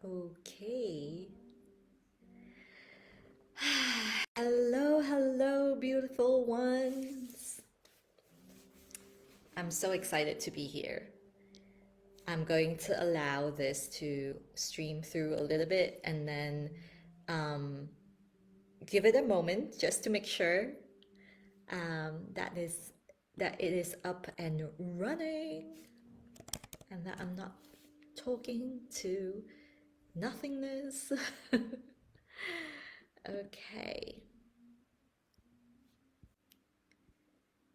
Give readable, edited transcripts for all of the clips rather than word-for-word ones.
Okay. Hello, hello, beautiful ones. I'm so excited to be here. I'm going to allow this to stream through a little bit and then um, give it a moment just to make sure that it is up and running and that I'm not talking to nothingness. Okay.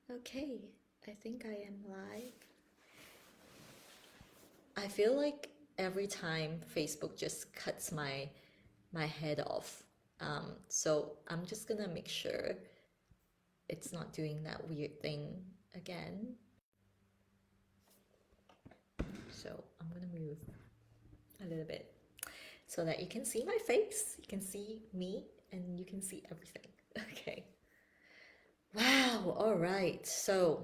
Okay, I think I am live. I feel like every time Facebook just cuts my head off. So I'm just gonna make sure it's not doing that weird thing again. So I'm gonna move a little bit so that you can see my face, you can see me, and you can see everything. Okay. Wow, all right. So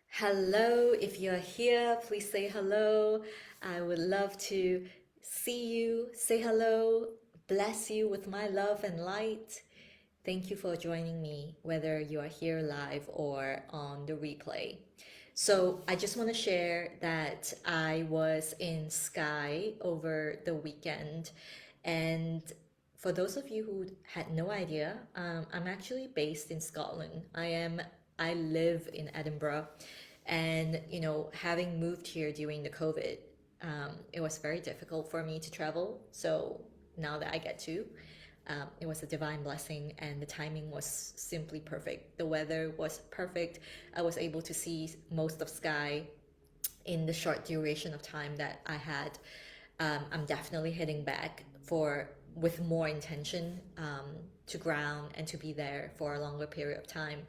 hello, if you're here, please say hello. I would love to see you, say hello, bless you with my love and light. Thank you for joining me, whether you are here live or on the replay. So, I just want to share that I was in Skye over the weekend. And for those of you who had no idea, I'm actually based in Scotland. I live in Edinburgh. And, having moved here during the COVID, it was very difficult for me to travel. So now that I get to, it was a divine blessing, and the timing was simply perfect. The weather was perfect. I was able to see most of Skye in the short duration of time that I had. I'm definitely heading back for with more intention to ground and to be there for a longer period of time.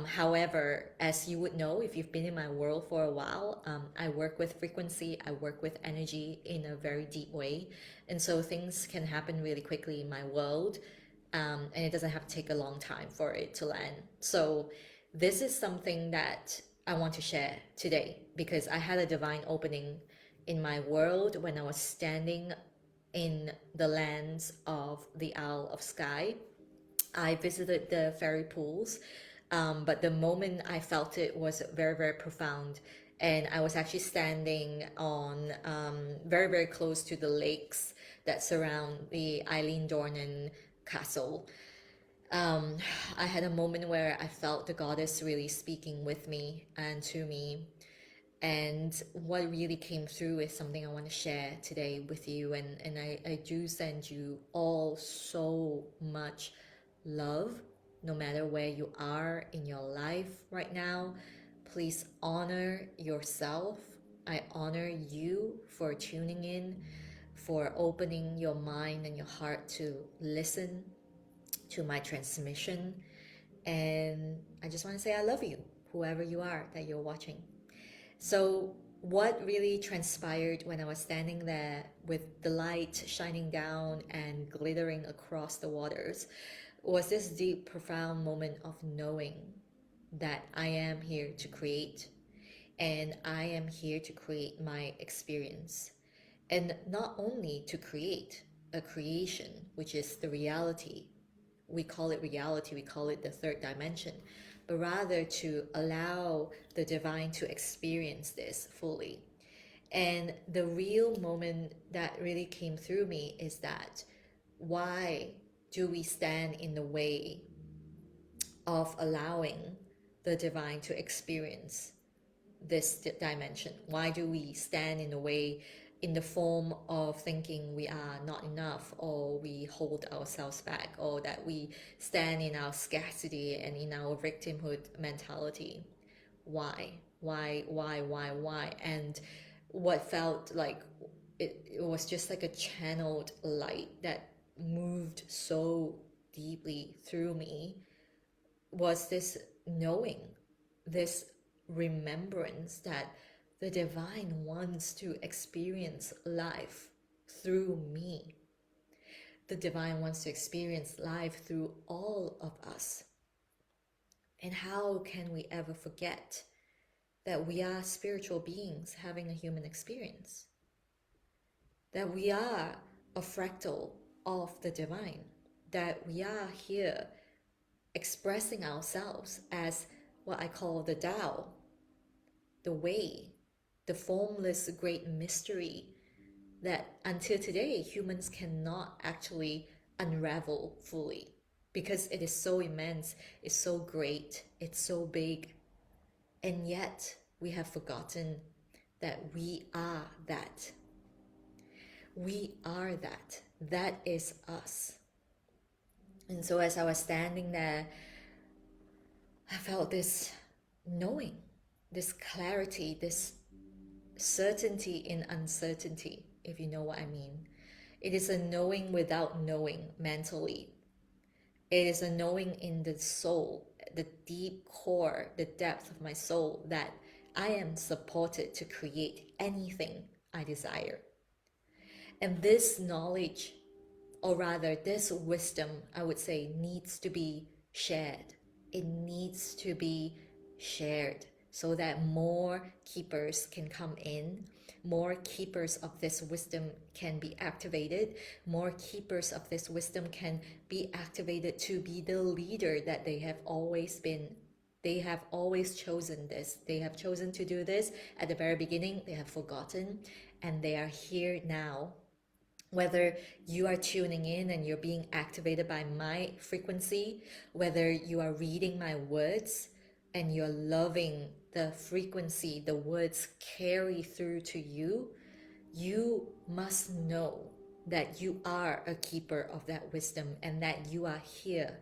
However, as you would know, if you've been in my world for a while, I work with frequency, I work with energy in a very deep way. And so things can happen really quickly in my world, and it doesn't have to take a long time for it to land. So, this is something that I want to share today because I had a divine opening in my world when I was standing in the lands of the Isle of Skye. I visited the fairy pools, but the moment I felt it was very, very profound. And I was actually standing on very, very close to the lakes that surround the Eileen Dornan castle. Um, I had a moment where I felt the goddess really speaking with me and to me. And what really came through is something I want to share today with you. And I do send you all so much love, no matter where you are in your life right now. Please honor yourself. I honor you for tuning in, for opening your mind and your heart to listen to my transmission. And I just want to say I love you, whoever you are that you're watching. So, what really transpired when I was standing there with the light shining down and glittering across the waters was this deep, profound moment of knowing that I am here to create and I am here to create my experience. And not only to create a creation, which is the reality, we call it reality, we call it the third dimension, but rather to allow the divine to experience this fully. And the real moment that really came through me is that why do we stand in the way of allowing the divine to experience this dimension? Why do we stand in the way in the form of thinking we are not enough, or we hold ourselves back, or that we stand in our scarcity and in our victimhood mentality? Why? Why? And what felt like it was just like a channeled light that moved so deeply through me was this knowing, this remembrance that the divine wants to experience life through me. The divine wants to experience life through all of us. And how can we ever forget that we are spiritual beings having a human experience? that we are a fractal of the divine, that we are here expressing ourselves as what I call the Tao, the way, the formless great mystery that until today humans cannot actually unravel fully, because it is so immense, it's so great, it's so big, and yet we have forgotten that we are that. We are that. That is us. And so as I was standing there, I felt this knowing, this clarity, this certainty in uncertainty, if you know what I mean. It is a knowing without knowing mentally. It is a knowing in the soul, the deep core, the depth of my soul, that I am supported to create anything I desire. And this knowledge, or rather this wisdom, I would say, needs to be shared. It needs to be shared so that more keepers can come in, more keepers of this wisdom can be activated, more keepers of this wisdom can be activated to be the leader that they have always been. They have always chosen this. They have chosen to do this at the very beginning. They have forgotten, and they are here now. Whether you are tuning in and you're being activated by my frequency, whether you are reading my words and you're loving the frequency the words carry through to you, you must know that you are a keeper of that wisdom and that you are here.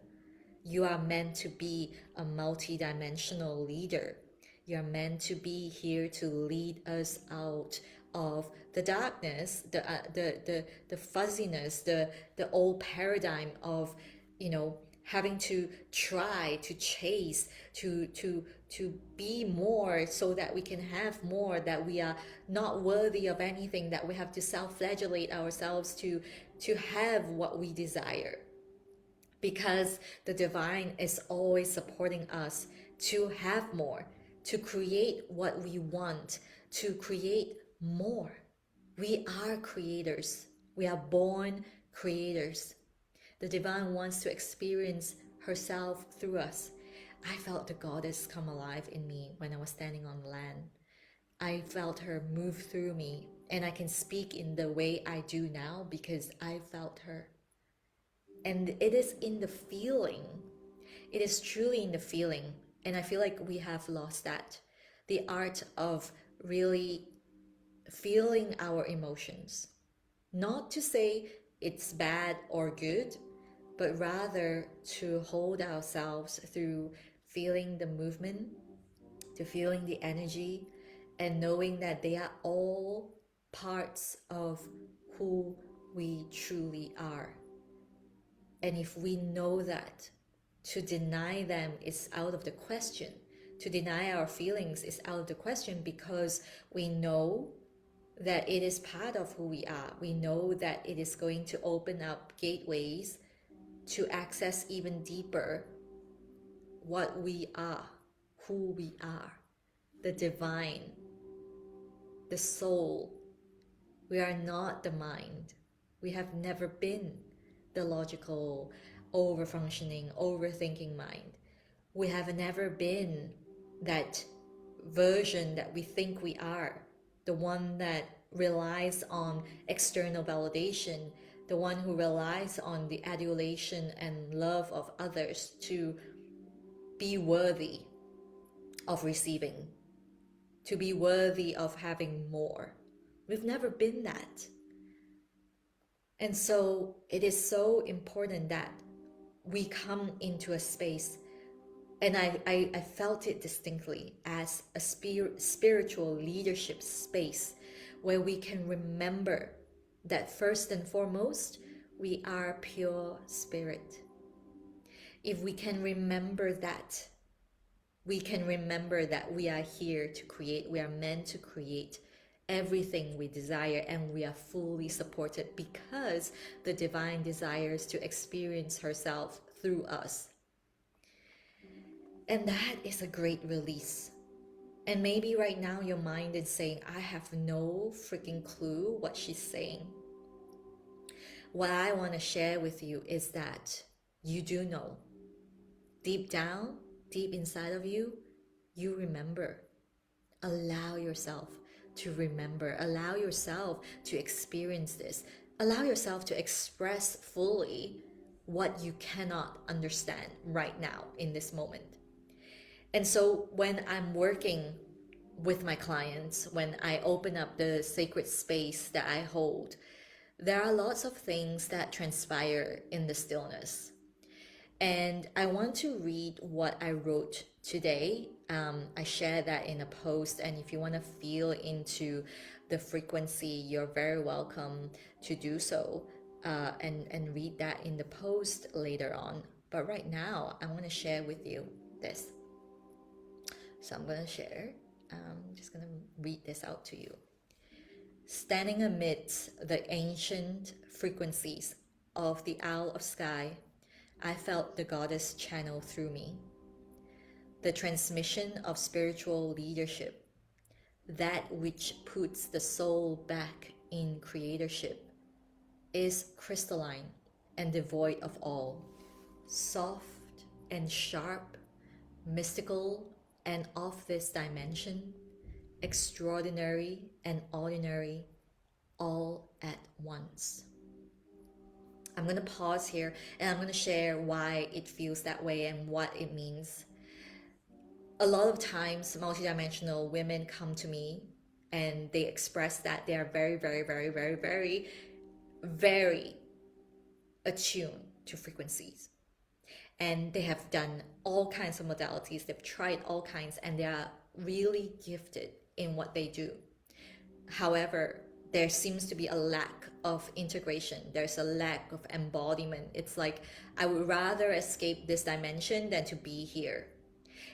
You are meant to be a multidimensional leader. You're meant to be here to lead us out of the darkness, the fuzziness, the old paradigm of, having to try to chase, to be more so that we can have more, that we are not worthy of anything, that we have to self-flagellate ourselves to have what we desire. Because the divine is always supporting us to have more, to create what we want, to create more. We are creators. We are born creators. The divine wants to experience herself through us. I felt the goddess come alive in me when I was standing on land. I felt her move through me, and I can speak in the way I do now because I felt her. And it is in the feeling. It is truly in the feeling. And I feel like we have lost that. The art of really feeling our emotions. Not to say it's bad or good, but rather to hold ourselves through feeling the movement, to feeling the energy, and knowing that they are all parts of who we truly are. And if we know that, to deny them is out of the question. To deny our feelings is out of the question, because we know that it is part of who we are. We know that it is going to open up gateways to access even deeper what we are, who we are, the divine, the soul. We are not the mind. We have never been the logical, over-functioning, overthinking mind. We have never been that version that we think we are, the one that relies on external validation, the one who relies on the adulation and love of others to be worthy of receiving, to be worthy of having more. We've never been that. And so it is so important that we come into a space, and I felt it distinctly as a spiritual leadership space where we can remember that first and foremost, we are pure spirit. If we can remember that, we can remember that we are here to create, we are meant to create everything we desire, and we are fully supported because the divine desires to experience herself through us. And that is a great release. And maybe right now your mind is saying, I have no freaking clue what she's saying. What I want to share with you is that you do know. Deep down, deep inside of you, you remember. Allow yourself to remember. Allow yourself to experience this. Allow yourself to express fully what you cannot understand right now in this moment. And so when I'm working with my clients, when I open up the sacred space that I hold, there are lots of things that transpire in the stillness. And I want to read what I wrote today. I shared that in a post, and if you want to feel into the frequency, you're very welcome to do so, and read that in the post later on. But right now, I want to share with you this. So I'm going to share. I'm just going to read this out to you. Standing amidst the ancient frequencies of the Owl of Skye, I felt the goddess channel through me. The transmission of spiritual leadership, that which puts the soul back in creatorship, is crystalline and devoid of all, soft and sharp, mystical and of this dimension, extraordinary and ordinary, all at once. I'm going to pause here and I'm going to share why it feels that way and what it means. A lot of times, multidimensional women come to me and they express that they are very, very, very, very, very, very attuned to frequencies. And they have done all kinds of modalities, they've tried all kinds, and they are really gifted in what they do. However, there seems to be a lack of integration. There's a lack of embodiment. It's like, I would rather escape this dimension than to be here.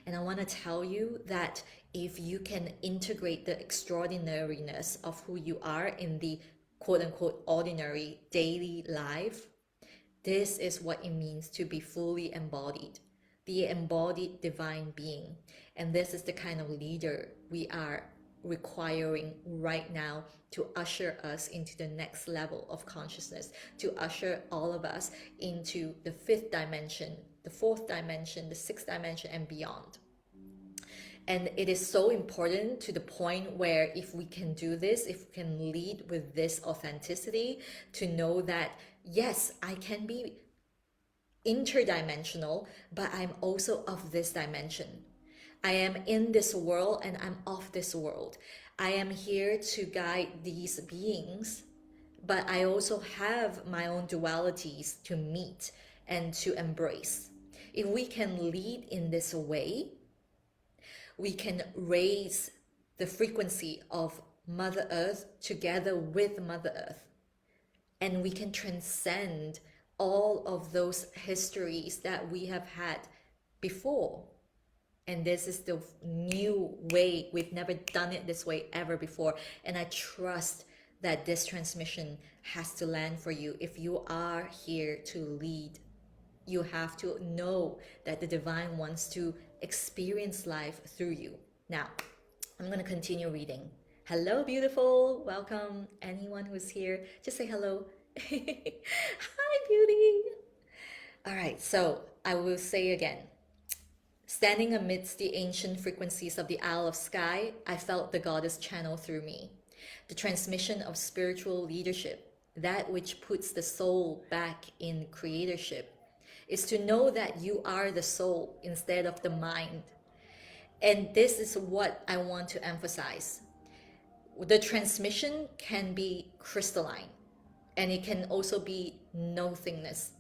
And I want to tell you that if you can integrate the extraordinariness of who you are in the quote unquote ordinary daily life, this is what it means to be fully embodied, the embodied divine being. And this is the kind of leader we are requiring right now to usher us into the next level of consciousness, to usher all of us into the fifth dimension, the fourth dimension, the sixth dimension, and beyond. And it is so important to the point where if we can do this, if we can lead with this authenticity, to know that, yes, I can be interdimensional, but I'm also of this dimension. I am in this world and I'm of this world. I am here to guide these beings, but I also have my own dualities to meet and to embrace. If we can lead in this way, we can raise the frequency of Mother Earth together with Mother Earth. And we can transcend all of those histories that we have had before. And this is the new way. We've never done it this way ever before. And I trust that this transmission has to land for you. If you are here to lead, you have to know that the divine wants to experience life through you. Now, I'm going to continue reading. Hello, beautiful. Welcome. Anyone who's here, just say hello. Hi, beauty. All right, so I will say again. Standing amidst the ancient frequencies of the Isle of Skye, I felt the goddess channel through me. The transmission of spiritual leadership, that which puts the soul back in creatorship, is to know that you are the soul instead of the mind. And this is what I want to emphasize. The transmission can be crystalline, and it can also be nothingness.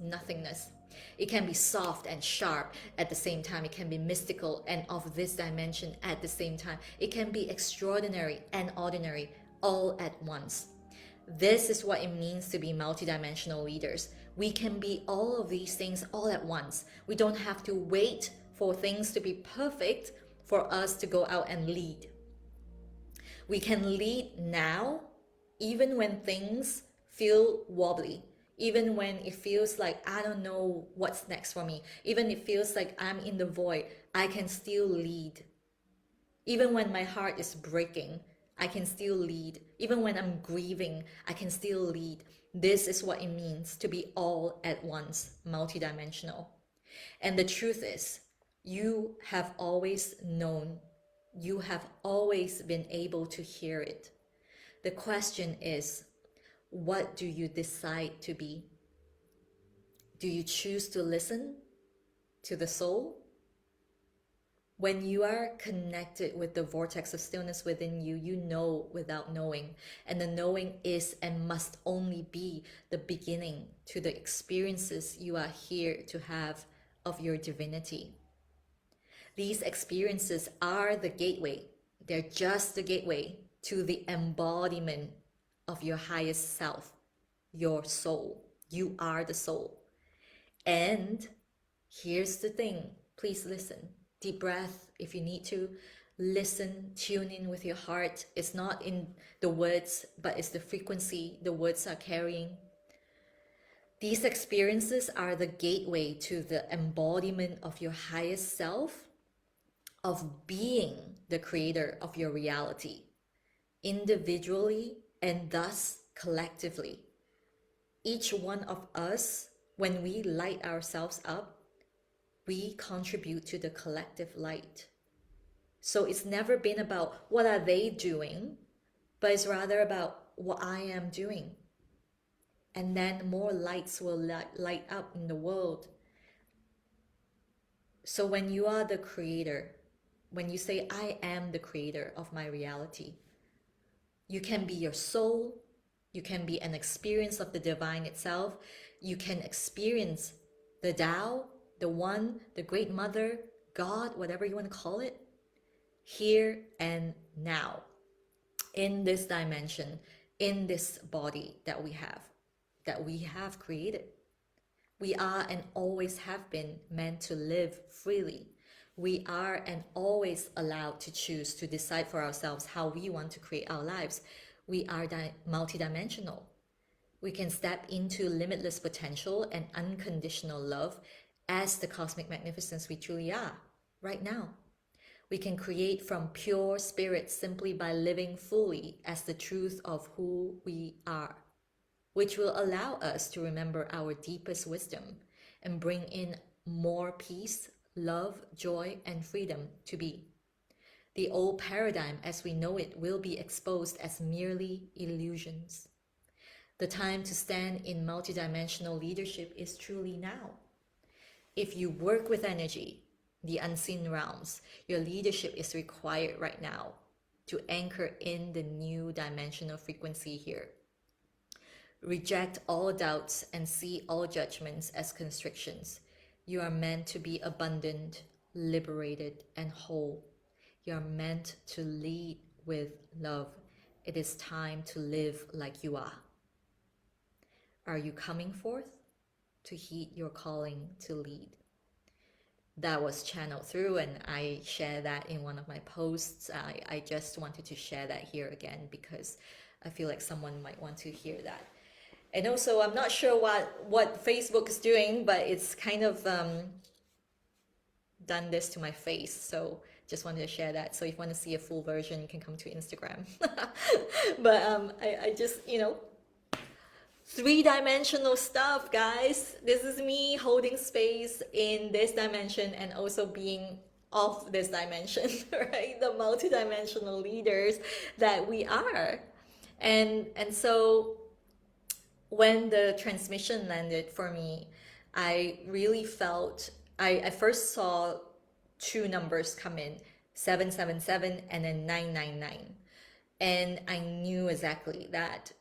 It can be soft and sharp at the same time. It can be mystical and of this dimension at the same time. It can be extraordinary and ordinary all at once. This is what it means to be multidimensional leaders. We can be all of these things all at once. We don't have to wait for things to be perfect for us to go out and lead. We can lead now, even when things feel wobbly, even when it feels like I don't know what's next for me, even it feels like I'm in the void, I can still lead. Even when my heart is breaking, I can still lead. Even when I'm grieving, I can still lead. This is what it means to be all at once, multidimensional. And the truth is, you have always known, you have always been able to hear it. The question is, what do you decide to be? Do you choose to listen to the soul? When you are connected with the vortex of stillness within you, you know without knowing. And the knowing is and must only be the beginning to the experiences you are here to have of your divinity. These experiences are the gateway. They're just the gateway to the embodiment of your highest self, your soul. You are the soul. And here's the thing, please listen. Deep breath if you need to. Listen, tune in with your heart. It's not in the words, but it's the frequency the words are carrying. These experiences are the gateway to the embodiment of your highest self, of being the creator of your reality, individually and thus collectively. Each one of us, when we light ourselves up, we contribute to the collective light. So it's never been about what are they doing, but it's rather about what I am doing. And then more lights will light up in the world. So when you are the creator, when you say, I am the creator of my reality, you can be your soul, you can be an experience of the divine itself, you can experience the Tao, the One, the Great Mother, God, whatever you want to call it, here and now, in this dimension, in this body that we have created. We are and always have been meant to live freely. We are and always allowed to choose to decide for ourselves how we want to create our lives. We are multidimensional. We can step into limitless potential and unconditional love as the cosmic magnificence we truly are right now. We can create from pure spirit simply by living fully as the truth of who we are, which will allow us to remember our deepest wisdom and bring in more peace, love, joy, and freedom to be. The old paradigm as we know it will be exposed as merely illusions. The time to stand in multidimensional leadership is truly now. If you work with energy, the unseen realms, your leadership is required right now to anchor in the new dimensional frequency here. Reject all doubts and see all judgments as constrictions. You are meant to be abundant, liberated, and whole. You are meant to lead with love. It is time to live like you are. Are you coming forth to heed your calling to lead? That was channeled through, and I share that in one of my posts. I just wanted to share that here again because I feel like someone might want to hear that. And also, I'm not sure what Facebook is doing, but it's kind of done this to my face. So just wanted to share that. So if you want to see a full version, you can come to Instagram. But I just, three-dimensional stuff, guys. This is me holding space in this dimension and also being of this dimension, right? The multidimensional leaders that we are. And so when the transmission landed for me, I really felt, I first saw two numbers come in, 777 and then 999. And I knew exactly that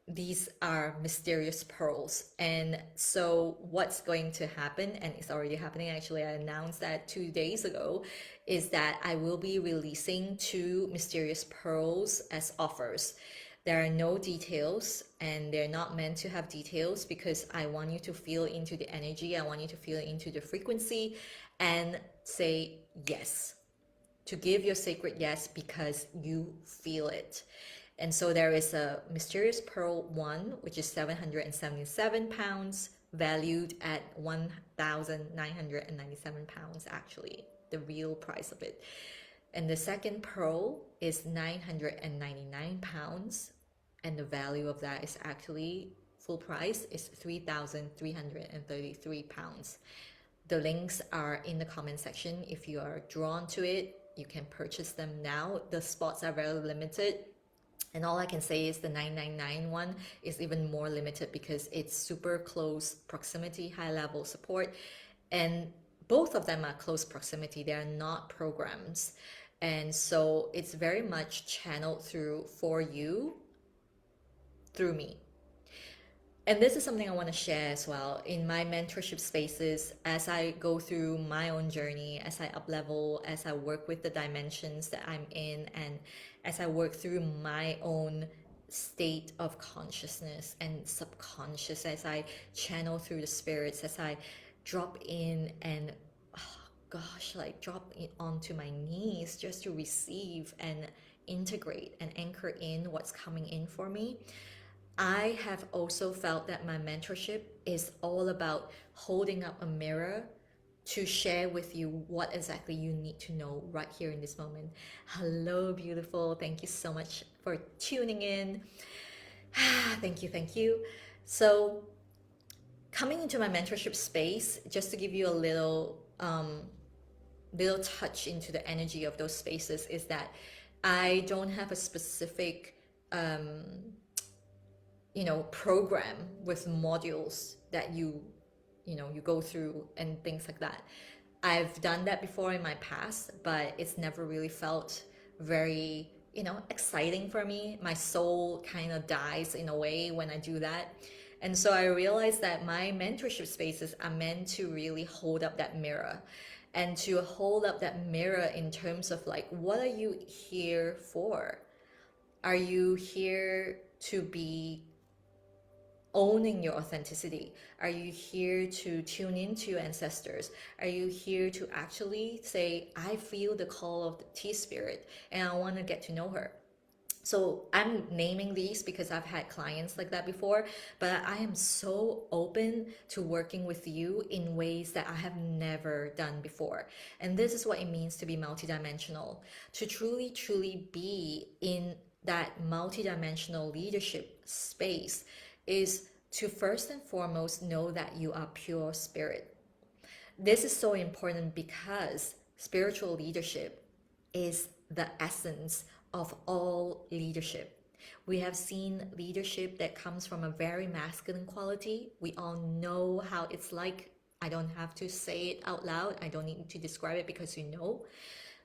these are mysterious pearls. And so what's going to happen, and it's already happening, actually I announced that 2 days ago, is that I will be releasing two mysterious pearls as offers. There are no details, and they're not meant to have details because I want you to feel into the energy. I want you to feel into the frequency and say yes, to give your sacred yes because you feel it. And so there is a mysterious pearl 1, which is 777 pounds, valued at 1,997 pounds, actually, the real price of it. And the second pearl is 999 pounds. And the value of that is actually full price is 3,333 pounds. The links are in the comment section. If you are drawn to it, you can purchase them now. The spots are very limited. And all I can say is the 999 one is even more limited because it's super close proximity, high level support. And both of them are close proximity. They are not programs. And so it's very much channeled through for you, through me. And this is something I want to share as well in my mentorship spaces as I go through my own journey, as I up level, as I work with the dimensions that I'm in, and as I work through my own state of consciousness and subconscious, as I channel through the spirits, as I drop in and like drop it onto my knees just to receive and integrate and anchor in what's coming in for me. I have also felt that my mentorship is all about holding up a mirror to share with you what exactly you need to know right here in this moment. Hello, beautiful. Thank you so much for tuning in. Thank you, thank you. So, coming into my mentorship space, just to give you a little touch into the energy of those spaces, is that I don't have a specific program with modules that you go through and things like that. I've done that before in my past, but it's never really felt very exciting for me. My soul kind of dies in a way when I do that. And so I realized that my mentorship spaces are meant to really hold up that mirror, and to hold up that mirror in terms of like, what are you here for? Are you here to be owning your authenticity? Are you here to tune into your ancestors? Are you here to actually say, I feel the call of the tea spirit and I want to get to know her? So I'm naming these because I've had clients like that before, but I am so open to working with you in ways that I have never done before. And this is what it means to be multidimensional, to truly, truly be in that multidimensional leadership space, is to first and foremost know that you are pure spirit. This is so important because spiritual leadership is the essence of all leadership. We have seen leadership that comes from a very masculine quality. We all know how it's like. I don't have to say it out loud. I don't need to describe it because you know.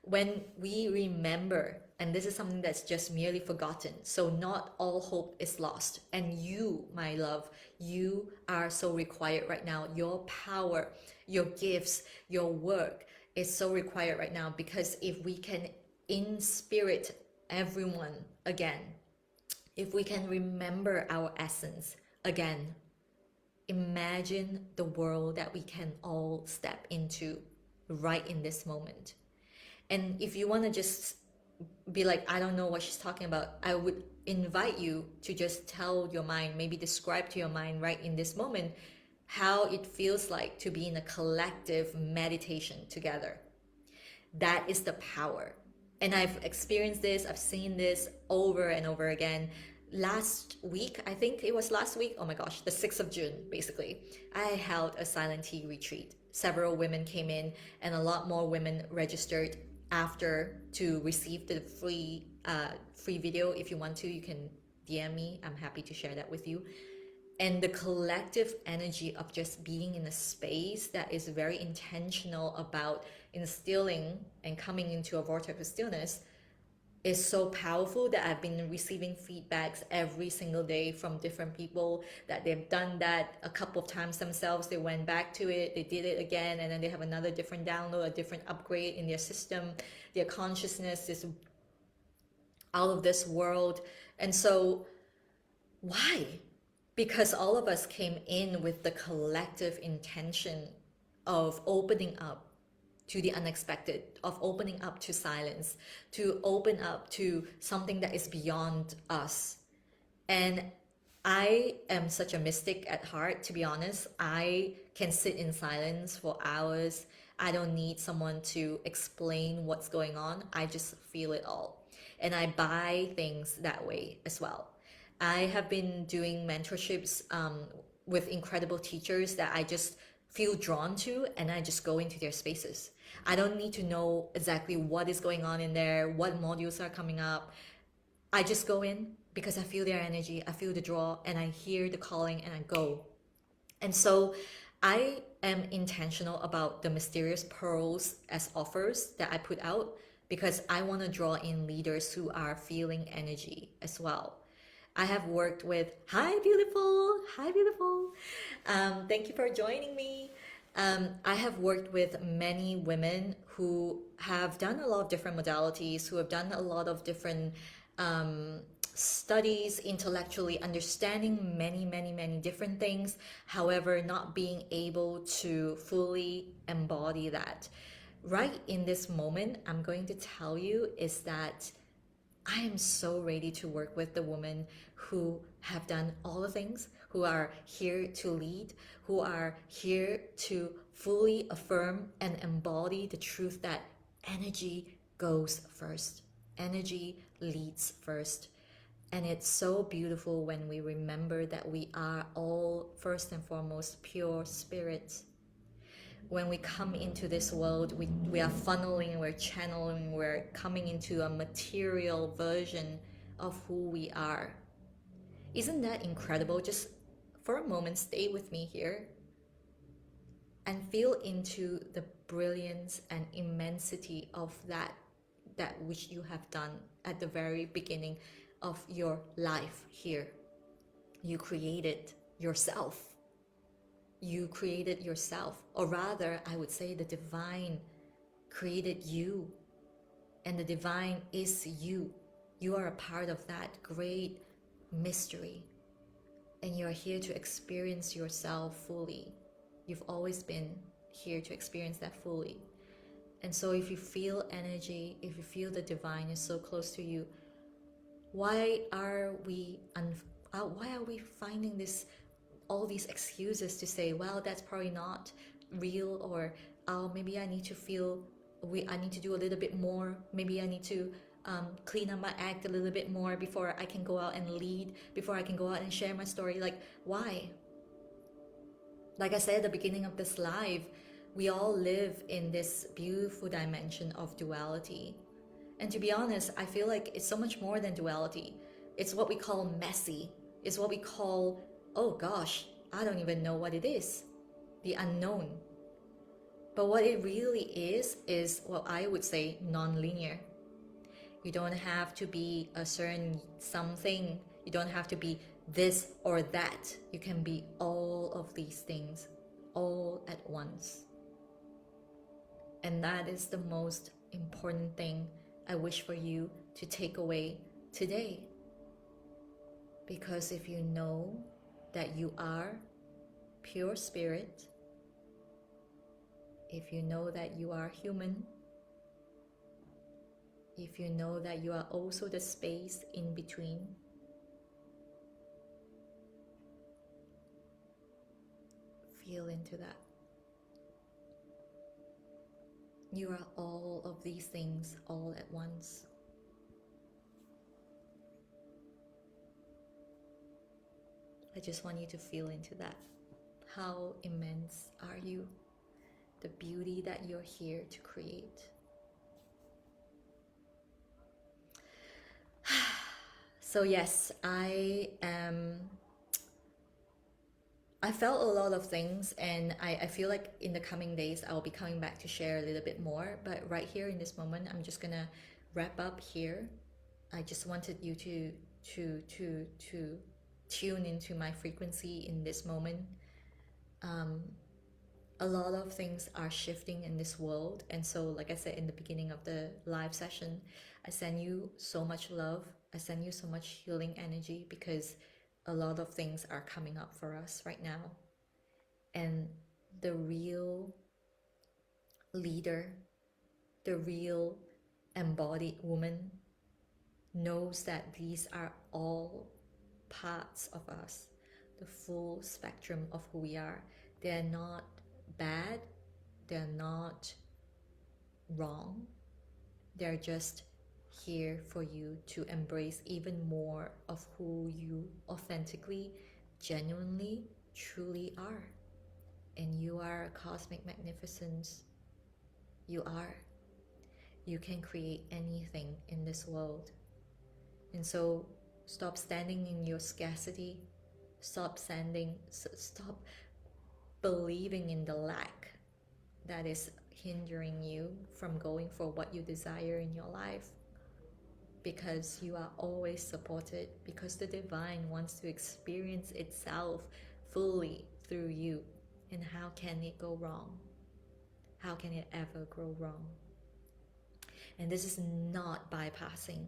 When we remember, and this is something that's just merely forgotten, so not all hope is lost. And you, my love, you are so required right now. Your power, your gifts, your work is so required right now, because if we can inspirit everyone again, if we can remember our essence again, imagine the world that we can all step into right in this moment. And if you want to just be like, I don't know what she's talking about, I would invite you to just tell your mind, maybe describe to your mind right in this moment how it feels like to be in a collective meditation together. That is the power. And I've experienced this, I've seen this over and over again. Last week, I think it was last week, oh my gosh, the 6th of June, basically, I held a silent tea retreat. Several women came in and a lot more women registered after to receive the free video. If you want to, you can DM me. I'm happy to share that with you. And the collective energy of just being in a space that is very intentional about instilling and coming into a vortex of stillness is so powerful, that I've been receiving feedbacks every single day from different people that they've done that a couple of times themselves. They went back to it, they did it again, and then they have another different download, a different upgrade in their system. Their consciousness is out of this world. And so why? Because all of us came in with the collective intention of opening up to the unexpected, of opening up to silence, to open up to something that is beyond us. And I am such a mystic at heart, to be honest. I can sit in silence for hours. I don't need someone to explain what's going on. I just feel it all. And I buy things that way as well. I have been doing mentorships with incredible teachers that I just feel drawn to, and I just go into their spaces. I don't need to know exactly what is going on in there, what modules are coming up. I just go in because I feel their energy, I feel the draw, and I hear the calling and I go. And so I am intentional about the mysterious pearls as offers that I put out because I want to draw in leaders who are feeling energy as well. I have worked with, hi, beautiful. Thank you for joining me. I have worked with many women who have done a lot of different modalities, who have done a lot of different um, studies, intellectually understanding many different things, however, not being able to fully embody that. Right in this moment, I'm going to tell you is that I am so ready to work with the women who have done all the things, who are here to lead, who are here to fully affirm and embody the truth that energy goes first. Energy leads first. And it's so beautiful when we remember that we are all, first and foremost, pure spirits. When we come into this world, we are funneling, we're channeling, we're coming into a material version of who we are. Isn't that incredible? Just for a moment, stay with me here and feel into the brilliance and immensity of that which you have done at the very beginning of your life here. You created yourself. You created yourself, or rather, I would say the divine created you, and the divine is you. You are a part of that great mystery, and you are here to experience yourself fully. You've always been here to experience that fully. And so if you feel energy, if you feel the divine is so close to you, why are we finding this all these excuses to say, well, that's probably not real, or oh, maybe I need to feel I need to do a little bit more, maybe I need to clean up my act a little bit more before I can go out and lead, before I can go out and share my story. Like, why? Like I said at the beginning of this live, we all live in this beautiful dimension of duality. And to be honest, I feel like it's so much more than duality. It's what we call messy. It's what we call, oh gosh, I don't even know what it is. The unknown. But what it really is what I would say non-linear. You don't have to be a certain something. You don't have to be this or that. You can be all of these things all at once. And that is the most important thing I wish for you to take away today. Because if you know that you are pure spirit, if you know that you are human, if you know that you are also the space in between, feel into that. You are all of these things all at once. I just want you to feel into that. How immense are you? The beauty that you're here to create. So yes, I felt a lot of things, and I feel like in the coming days I'll be coming back to share a little bit more, but right here in this moment I'm just gonna wrap up here. I just wanted you to tune into my frequency in this moment. A lot of things are shifting in this world, and so like I said in the beginning of the live session, I send you so much love, I send you so much healing energy, because a lot of things are coming up for us right now. And the real leader, the real embodied woman knows that these are all parts of us, the full spectrum of who we are. They're not bad, They're not wrong. They're just here for you to embrace even more of who you authentically, genuinely, truly are. And you are a cosmic magnificence. You are. You can create anything in this world. And so stop standing in your scarcity. Stop believing in the lack that is hindering you from going for what you desire in your life, because you are always supported, because the divine wants to experience itself fully through you. And how can it go wrong? How can it ever go wrong? And this is not bypassing.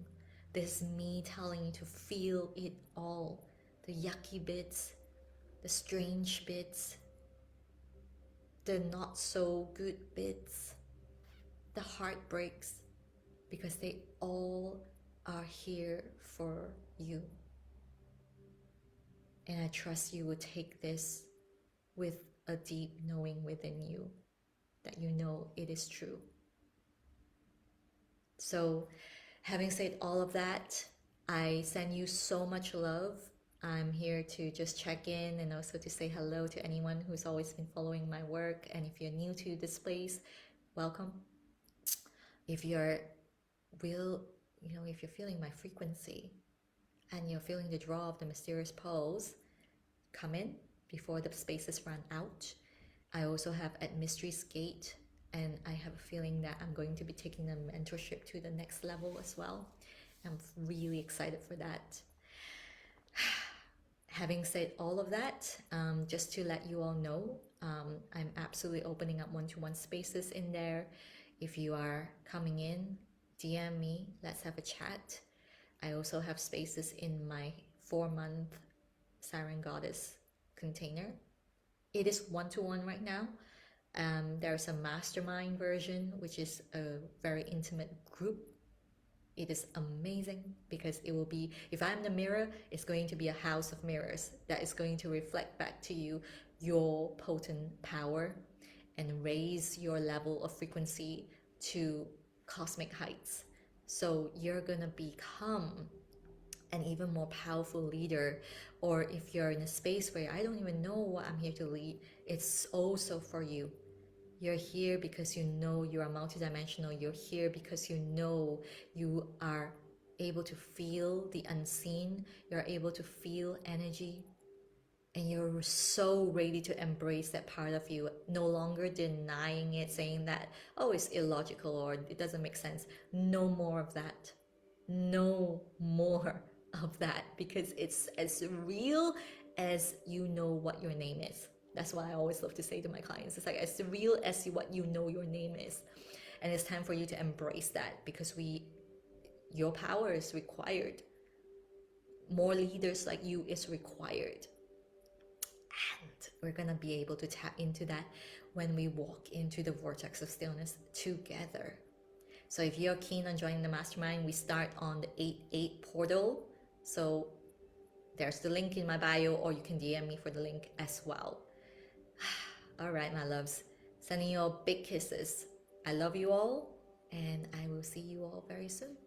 This is me telling you to feel it all. The yucky bits, the strange bits, the not so good bits, the heartbreaks, because they all are here for you. And I trust you will take this with a deep knowing within you that you know it is true. So, having said all of that, I send you so much love. I'm here to just check in and also to say hello to anyone who's always been following my work. And if you're new to this place, welcome. If you're if you're feeling my frequency and you're feeling the draw of the mysterious pulse, come in before the spaces run out. I also have at Mysteries Gate, and I have a feeling that I'm going to be taking the mentorship to the next level as well. I'm really excited for that. Having said all of that, just to let you all know, I'm absolutely opening up one-to-one spaces in there. If you are coming in, DM me, let's have a chat. I also have spaces in my 4-month Siren Goddess container. It is one-to-one right now. There's a mastermind version, which is a very intimate group. It is amazing because it will be, if I'm the mirror, it's going to be a house of mirrors that is going to reflect back to you your potent power and raise your level of frequency to cosmic heights. So you're gonna become an even more powerful leader. Or if you're in a space where I don't even know what I'm here to lead, it's also for you. You're here because you know you are multidimensional. You're here because you know you are able to feel the unseen. You're able to feel energy. And you're so ready to embrace that part of you, no longer denying it, saying that, oh, it's illogical or it doesn't make sense. No more of that. No more of that, because it's as real as you know what your name is. That's what I always love to say to my clients. It's like as real as what you know your name is. And it's time for you to embrace that, because your power is required. More leaders like you is required. And we're going to be able to tap into that when we walk into the vortex of stillness together. So if you're keen on joining the mastermind, we start on the 8/8 portal. So there's the link in my bio, or you can DM me for the link as well. All right, my loves. Sending you all big kisses. I love you all, and I will see you all very soon.